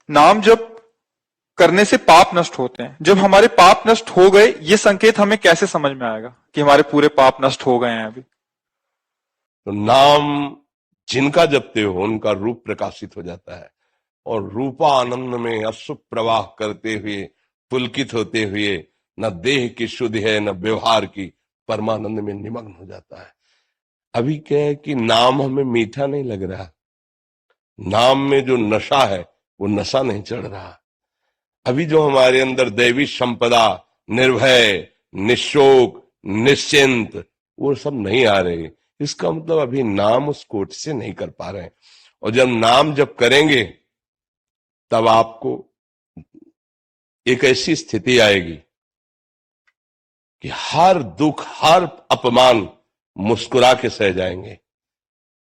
नाम जप करने से पाप नष्ट होते हैं। जब हमारे पाप नष्ट हो गए, ये संकेत हमें कैसे समझ में आएगा कि हमारे पूरे पाप नष्ट हो गए हैं अभी? तो नाम जिनका जपते हो उनका रूप प्रकाशित हो जाता है, और रूपा आनंद में अश्रु प्रवाह करते हुए, पुलकित होते हुए, न देह की शुद्ध है न व्यवहार की, परमानंद में निमग्न हो जाता है। अभी क्या है कि नाम हमें मीठा नहीं लग रहा, नाम में जो नशा है वो नशा नहीं चढ़ रहा। अभी जो हमारे अंदर दैवी संपदा, निर्भय, निशोक, निश्चिंत, वो सब नहीं आ रहे। इसका मतलब अभी नाम उस कोट से नहीं कर पा रहे हैं। और जब नाम जब करेंगे तब आपको एक ऐसी स्थिति आएगी कि हर दुख, हर अपमान मुस्कुरा के सह जाएंगे।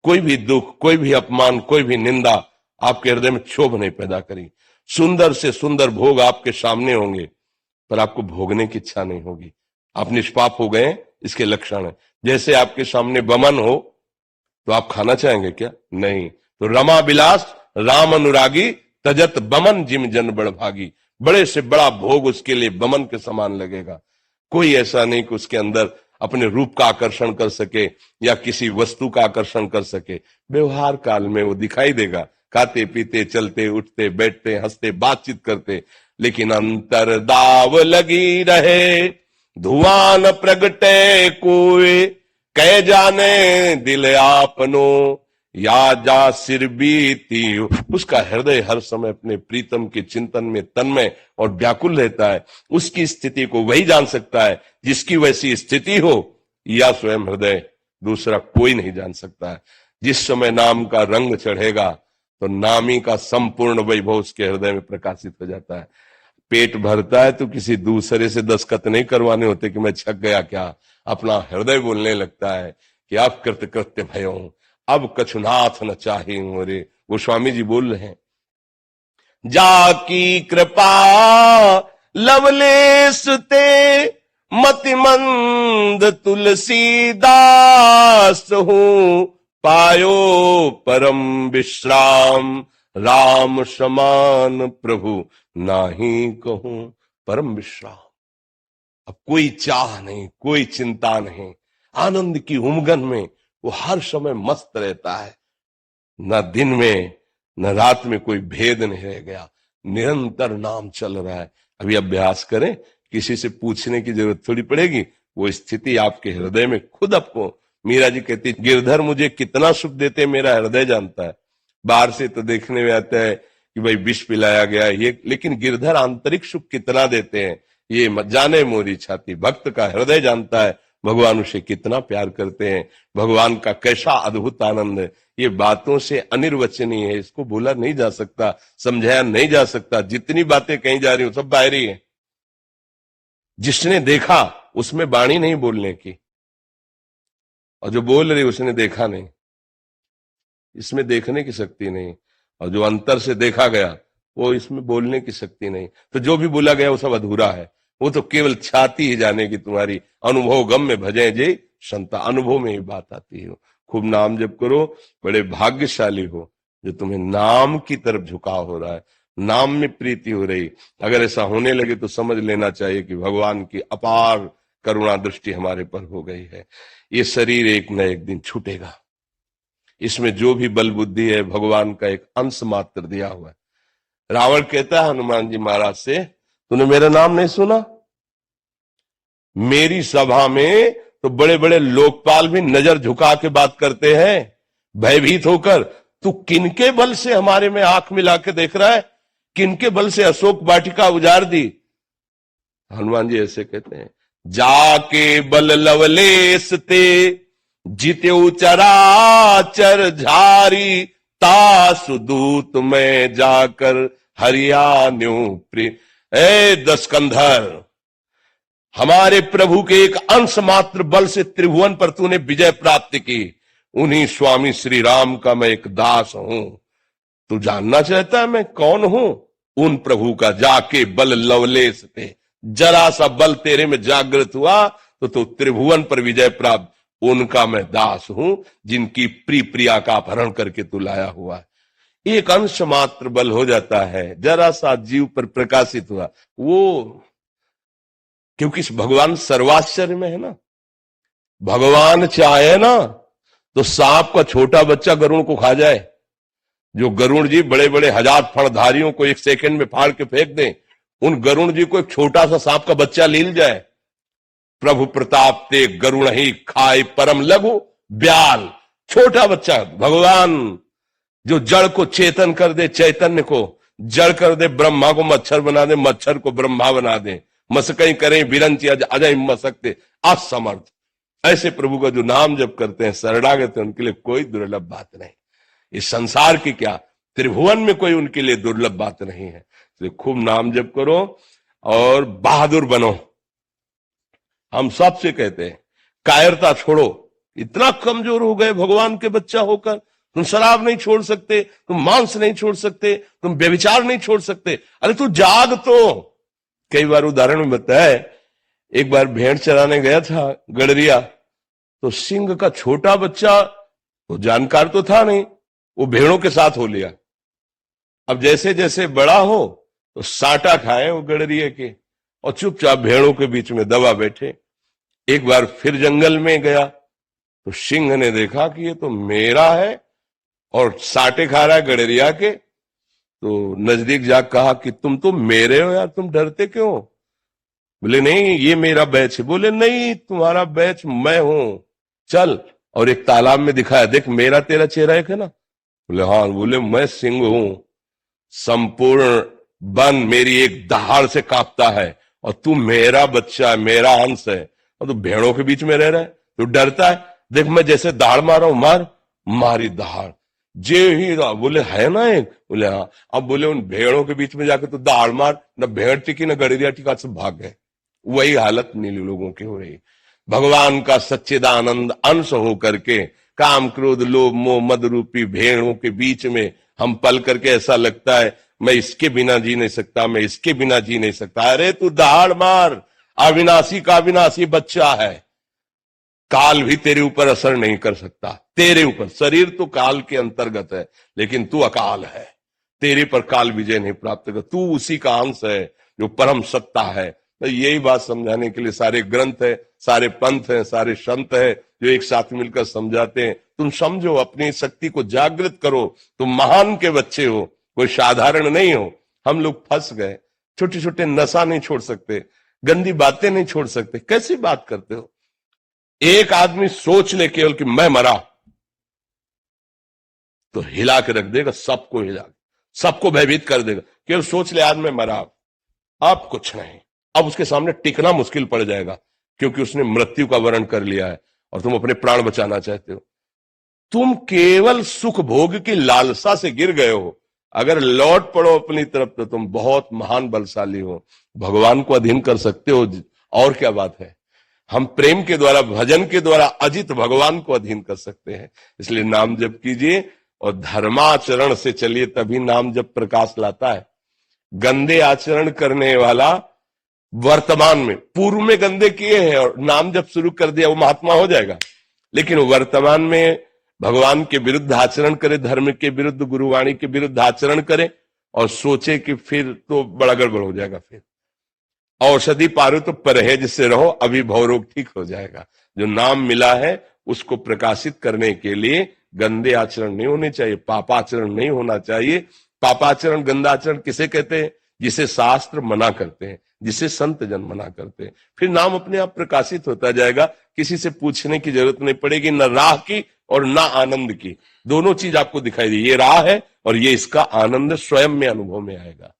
कोई भी दुख, कोई भी अपमान, कोई भी निंदा आपके हृदय में क्षोभ नहीं पैदा करी। सुंदर से सुंदर भोग आपके सामने होंगे, पर आपको भोगने की इच्छा नहीं होगी। आप निष्पाप हो गए, इसके लक्षण है। जैसे आपके सामने बमन हो तो आप खाना चाहेंगे क्या? नहीं। तो रमा बिलास राम अनुरागी, तजत बमन जिम जन बड़ भागी। बड़े से बड़ा भोग उसके लिए बमन के समान लगेगा। कोई ऐसा नहीं कि उसके अंदर अपने रूप का आकर्षण कर सके या किसी वस्तु का आकर्षण कर सके। व्यवहार काल में वो दिखाई देगा, खाते पीते, चलते उठते, बैठते, हंसते, बातचीत करते, लेकिन अंतर दाव लगी रहे, धुआं न प्रगटे कोई, कह जाने दिल आपनो, या जा सिर बीती। उसका हृदय हर समय अपने प्रीतम के चिंतन में तन्मय और व्याकुल रहता है। उसकी स्थिति को वही जान सकता है जिसकी वैसी स्थिति हो, या स्वयं हृदय, दूसरा कोई नहीं जान सकता है। जिस समय नाम का रंग चढ़ेगा तो नामी का संपूर्ण वैभव उसके हृदय में प्रकाशित हो जाता है। पेट भरता है तो किसी दूसरे से दस्तखत नहीं करवाने होते कि मैं छक गया क्या। अपना हृदय बोलने लगता है कि अब कृतकृत्य भयो, अब कछुनाथ न चाहे मोरे। गोस्वामी जी बोल रहे हैं, जाकी कृपा लवलेश ते, मति मंद तुलसीदास हूं, पायो परम विश्राम, राम समान प्रभु नाही कहूं परम विश्राम। अब कोई चाह नहीं, कोई चिंता नहीं, आनंद की उमगन में वो हर समय मस्त रहता है। न दिन में न रात में कोई भेद नहीं रह गया, निरंतर नाम चल रहा है। अभी अभ्यास करें, किसी से पूछने की जरूरत थोड़ी पड़ेगी, वो स्थिति आपके हृदय में खुद आपको। मीरा जी कहती, गिरधर मुझे कितना सुख देते मेरा हृदय जानता है। बाहर से तो देखने में आता है कि भाई विष पिलाया गया ये, लेकिन गिरधर आंतरिक सुख कितना देते हैं ये मत जाने मोरी छाती। भक्त का हृदय जानता है भगवान उसे कितना प्यार करते हैं, भगवान का कैसा अद्भुत आनंद है। ये बातों से अनिर्वचनीय है, इसको बोला नहीं जा सकता, समझाया नहीं जा सकता। जितनी बातें कही जा रही हो सब बाहरी है। जिसने देखा उसमें वाणी नहीं बोलने की, और जो बोल रही उसने देखा नहीं, इसमें देखने की शक्ति नहीं। और जो अंतर से देखा गया वो इसमें बोलने की शक्ति नहीं। तो जो भी बोला गया वो सब अधूरा है। वो तो केवल छाती ही जानेगी तुम्हारी। अनुभव गम में भजे जे संता, अनुभव में ही बात आती है। खूब नाम जप करो, बड़े भाग्यशाली हो जो तुम्हें नाम की तरफ झुकाव हो रहा है, नाम में प्रीति हो रही। अगर ऐसा होने लगे तो समझ लेना चाहिए कि भगवान की अपार करुणा दृष्टि हमारे पर हो गई है। ये शरीर एक न एक दिन छूटेगा, इसमें जो भी बल बुद्धि है भगवान का एक अंश मात्र दिया हुआ है। रावण कहता है हनुमान जी महाराज से, तूने मेरा नाम नहीं सुना? मेरी सभा में तो बड़े बड़े लोकपाल भी नजर झुका के बात करते हैं, भयभीत होकर। तू किनके बल से हमारे में आंख मिला के देख रहा है? किनके बल से अशोक वाटिका उजाड़ दी? हनुमान जी ऐसे कहते हैं, जाके बल लवलेस ते, जित्यो चराचर झारी, तासु दूत में जाकर हरियाण्यो प्रिय। ए दशकंधर, हमारे प्रभु के एक अंश मात्र बल से त्रिभुवन पर तूने विजय प्राप्त की। उन्हीं स्वामी श्री राम का मैं एक दास हूं। तू जानना चाहता है मैं कौन हूं? उन प्रभु का जाके बल लवलेस थे, जरा सा बल तेरे में जागृत हुआ तो तू त्रिभुवन पर विजय प्राप्त। उनका मैं दास हूं जिनकी प्रिय प्रिया का अपहरण करके तू लाया हुआ है। एक अंश मात्र बल हो जाता है, जरा सा जीव पर प्रकाशित हुआ वो, क्योंकि भगवान सर्वाश्चर्य में है ना। भगवान चाहे ना तो सांप का छोटा बच्चा गरुड़ को खा जाए। जो गरुड़ जी बड़े बड़े 1000 फणधारियों को एक सेकंड में फाड़ के फेंक दें, उन गरुड़ जी को एक छोटा सा सांप का बच्चा लील जाए। प्रभु प्रताप ते गरुण ही खाए परम लघु ब्याल, छोटा बच्चा। भगवान जो जड़ को चेतन कर दे, चैतन्य को जड़ कर दे, ब्रह्मा को मच्छर बना दे, मच्छर को ब्रह्मा बना दे, मसकई करें विरंची अजय मसकते असमर्थ। ऐसे प्रभु का जो नाम जब करते हैं शरणागत है, उनके लिए कोई दुर्लभ बात नहीं। इस संसार की क्या, त्रिभुवन में कोई उनके लिए दुर्लभ बात नहीं है। तो खूब नाम जप करो और बहादुर बनो। हम सबसे कहते हैं कायरता छोड़ो। इतना कमजोर हो गए भगवान के बच्चा होकर, तुम शराब नहीं छोड़ सकते, तुम मांस नहीं छोड़ सकते, तुम व्यभिचार नहीं छोड़ सकते। अरे तू जाग तो। कई बार उदाहरण में बताया है, एक बार भेड़ चराने गया था गडरिया, तो सिंह का छोटा बच्चा, वो जानकार तो था नहीं, वो भेड़ों के साथ हो लिया। अब जैसे जैसे बड़ा हो तो साटा खाए वो गडरिया के और चुपचाप भेड़ों के बीच में दबा बैठे। एक बार फिर जंगल में गया तो सिंह ने देखा कि ये तो मेरा है और साटे खा रहा है गडरिया के। तो नजदीक जा कहा कि तुम तो मेरे हो यार, तुम डरते क्यों? बोले नहीं ये मेरा बैच है। बोले नहीं तुम्हारा बैच मैं हूं, चल। और एक तालाब में दिखाया, देख मेरा तेरा चेहरा एक है ना। बोले हाँ। बोले मैं सिंह हूं, संपूर्ण वन मेरी एक दहाड़ से कांपता है और तू मेरा बच्चा है, मेरा अंश है, और तू भेड़ों के बीच में रह रहा है, तू डरता है। देख मैं जैसे दहाड़ मार रहा हूं, मार मारी दहाड़ जे ही। बोले है ना एक। बोले हाँ। अब बोले उन भेड़ों के बीच में जाकर तो दहाड़ मार, न भेड़ टिकी न गड़ेरिया टिका, सब भाग गए। वही हालत नीली लोगों की हो रही। भगवान का सच्चिदानंद अंश हो करके काम क्रोध लोभ मोह मद रूपी भेड़ों के बीच में हम पल करके ऐसा लगता है मैं इसके बिना जी नहीं सकता, मैं इसके बिना जी नहीं सकता। अरे तू दहाड़ मार, अविनाशी का अविनाशी बच्चा है। काल भी तेरे ऊपर असर नहीं कर सकता, तेरे ऊपर। शरीर तो काल के अंतर्गत है, लेकिन तू अकाल है, तेरे पर काल विजय नहीं प्राप्त कर। तू उसी का अंश है जो परम सत्ता है। तो यही बात समझाने के लिए सारे ग्रंथ है, सारे पंथ है, सारे संत है जो एक साथ मिलकर समझाते हैं। तुम समझो, अपनी शक्ति को जागृत करो। तुम महान के बच्चे हो, कोई साधारण नहीं हो। हम लोग फंस गए, छोटे छोटे नशा नहीं छोड़ सकते, गंदी बातें नहीं छोड़ सकते। कैसी बात करते हो? एक आदमी सोच ले केवल कि मैं मरा, तो हिला के रख देगा, सबको हिला, सबको भयभीत कर देगा। केवल सोच ले आज मैं मरा, अब कुछ नहीं। अब उसके सामने टिकना मुश्किल पड़ जाएगा, क्योंकि उसने मृत्यु का वर्ण कर लिया है और तुम अपने प्राण बचाना चाहते हो। तुम केवल सुख भोग की लालसा से गिर गए हो। अगर लौट पड़ो अपनी तरफ तो तुम बहुत महान बलशाली हो, भगवान को अधीन कर सकते हो। और क्या बात है? हम प्रेम के द्वारा, भजन के द्वारा अजित भगवान को अधीन कर सकते हैं। इसलिए नाम जप कीजिए और धर्माचरण से चलिए, तभी नाम जप प्रकाश लाता है। गंदे आचरण करने वाला वर्तमान में, पूर्व में गंदे किए हैं और नाम जब शुरू कर दिया वो महात्मा हो जाएगा, लेकिन वर्तमान में भगवान के विरुद्ध आचरण करे, धर्म के विरुद्ध, गुरुवाणी के विरुद्ध आचरण करे और सोचे कि फिर तो बड़ा गड़बड़ हो जाएगा। फिर औषधि पारो तो परहेज से रहो, अभी भवरोग ठीक हो जाएगा। जो नाम मिला है उसको प्रकाशित करने के लिए गंदे आचरण नहीं होने चाहिए, पापाचरण नहीं होना चाहिए। पापाचरण, गंदा आचरण किसे कहते हैं? जिसे शास्त्र मना करते हैं, जिसे संत जन मना करते हैं। फिर नाम अपने आप प्रकाशित होता जाएगा, किसी से पूछने की जरूरत नहीं पड़ेगी, न राह की और न आनंद की। दोनों चीज आपको दिखाई दी, ये राह है और ये इसका आनंद स्वयं में अनुभव में आएगा।